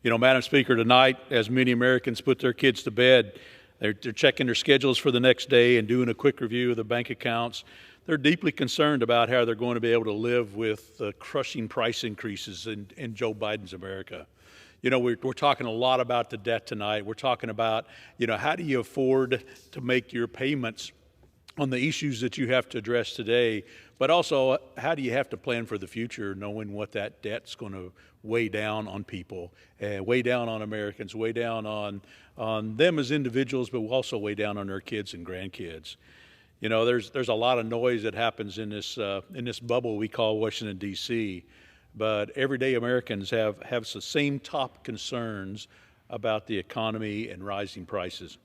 Madam Speaker, tonight, as many Americans put their kids to bed, they're checking their schedules for the next day and doing a quick review of their bank accounts. They're deeply concerned about how they're going to be able to live with the crushing price increases in Joe Biden's America. We're talking a lot about the debt tonight. We're talking about, how do you afford to make your payments on the issues that you have to address today, but also how do you have to plan for the future, knowing what that debt's going to weigh down on people, weigh down on Americans, weigh down on them as individuals, but will also weigh down on their kids and grandkids. There's a lot of noise that happens in this bubble we call Washington, D.C., but everyday Americans have the same top concerns about the economy and rising prices.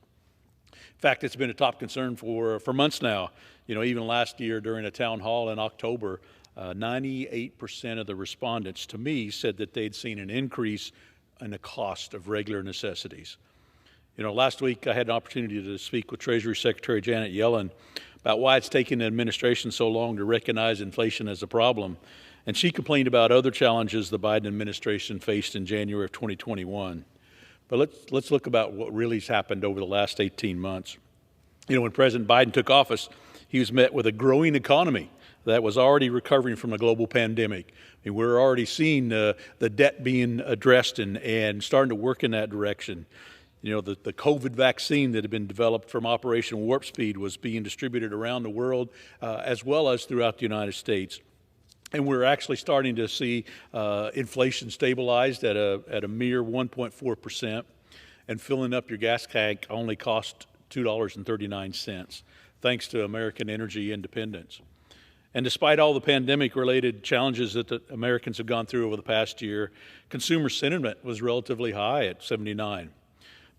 In fact, it's been a top concern for months now. Even last year during a town hall in October, 98% of the respondents to me said that they'd seen an increase in the cost of regular necessities. Last week I had an opportunity to speak with Treasury Secretary Janet Yellen about why it's taken the administration so long to recognize inflation as a problem. And she complained about other challenges the Biden administration faced in January of 2021. But let's look about what really has happened over the last 18 months. When President Biden took office, he was met with a growing economy that was already recovering from a global pandemic. We're already seeing the debt being addressed and starting to work in that direction. The COVID vaccine that had been developed from Operation Warp Speed was being distributed around the world as well as throughout the United States. And we're actually starting to see inflation stabilized at a mere 1.4%, and filling up your gas tank only cost $2.39, thanks to American energy independence. And despite all the pandemic-related challenges that the Americans have gone through over the past year, consumer sentiment was relatively high at 79.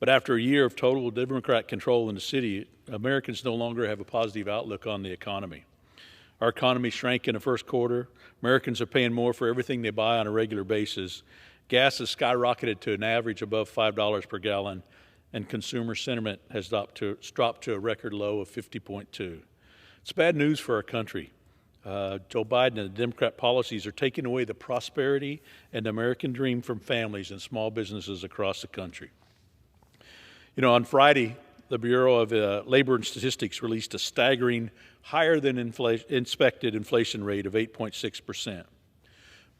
But after a year of total Democrat control in the city, Americans no longer have a positive outlook on the economy. Our economy shrank in the first quarter. Americans are paying more for everything they buy on a regular basis. Gas has skyrocketed to an average above $5 per gallon, and consumer sentiment has dropped to a record low of 50.2. It's bad news for our country. Joe Biden and the Democrat policies are taking away the prosperity and the American dream from families and small businesses across the country. On Friday, the Bureau of Labor and Statistics released a staggering higher than expected inflation rate of 8.6%.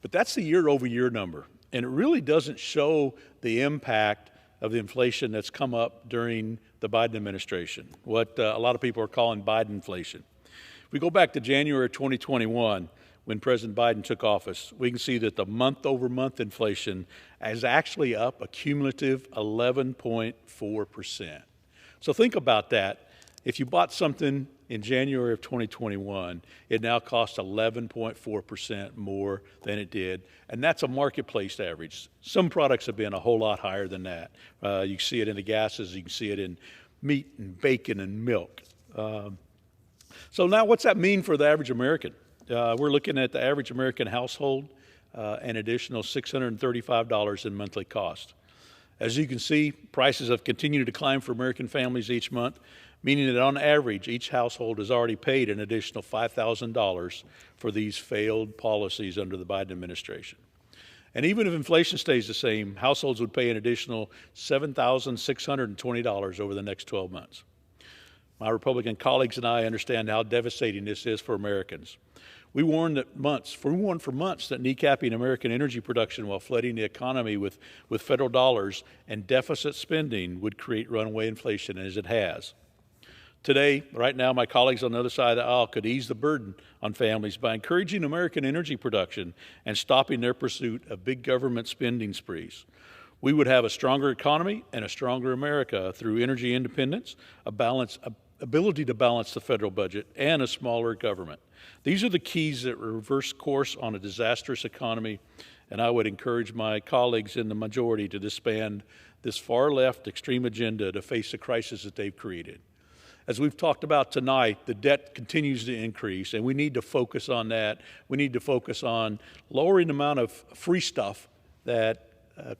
But that's the year-over-year number, and it really doesn't show the impact of the inflation that's come up during the Biden administration, what a lot of people are calling Biden inflation. If we go back to January 2021, when President Biden took office, we can see that the month-over-month inflation is actually up a cumulative 11.4%. So think about that. If you bought something in January of 2021, it now costs 11.4% more than it did, and that's a marketplace average. Some products have been a whole lot higher than that. You can see it in the gases, you can see it in meat and bacon and milk. So now what's that mean for the average American? We're looking at the average American household, an additional $635 in monthly cost. As you can see, prices have continued to climb for American families each month, meaning that on average, each household has already paid an additional $5,000 for these failed policies under the Biden administration. And even if inflation stays the same, households would pay an additional $7,620 over the next 12 months. My Republican colleagues and I understand how devastating this is for Americans. We warned for months that kneecapping American energy production while flooding the economy with federal dollars and deficit spending would create runaway inflation, as it has. Today, right now, my colleagues on the other side of the aisle could ease the burden on families by encouraging American energy production and stopping their pursuit of big government spending sprees. We would have a stronger economy and a stronger America through energy independence, ability to balance the federal budget, and a smaller government. These are the keys that reverse course on a disastrous economy, and I would encourage my colleagues in the majority to disband this far-left extreme agenda to face the crisis that they've created. As we've talked about tonight, the debt continues to increase, and we need to focus on that. We need to focus on lowering the amount of free stuff that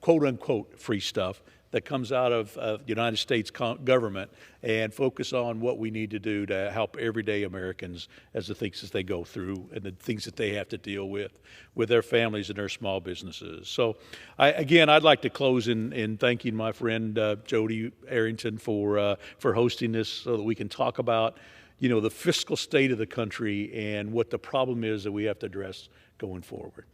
quote unquote free stuff that comes out of the United States government, and focus on what we need to do to help everyday Americans as the things that they go through and the things that they have to deal with their families and their small businesses. So I'd like to close in thanking my friend Jody Arrington for hosting this so that we can talk about the fiscal state of the country and what the problem is that we have to address going forward.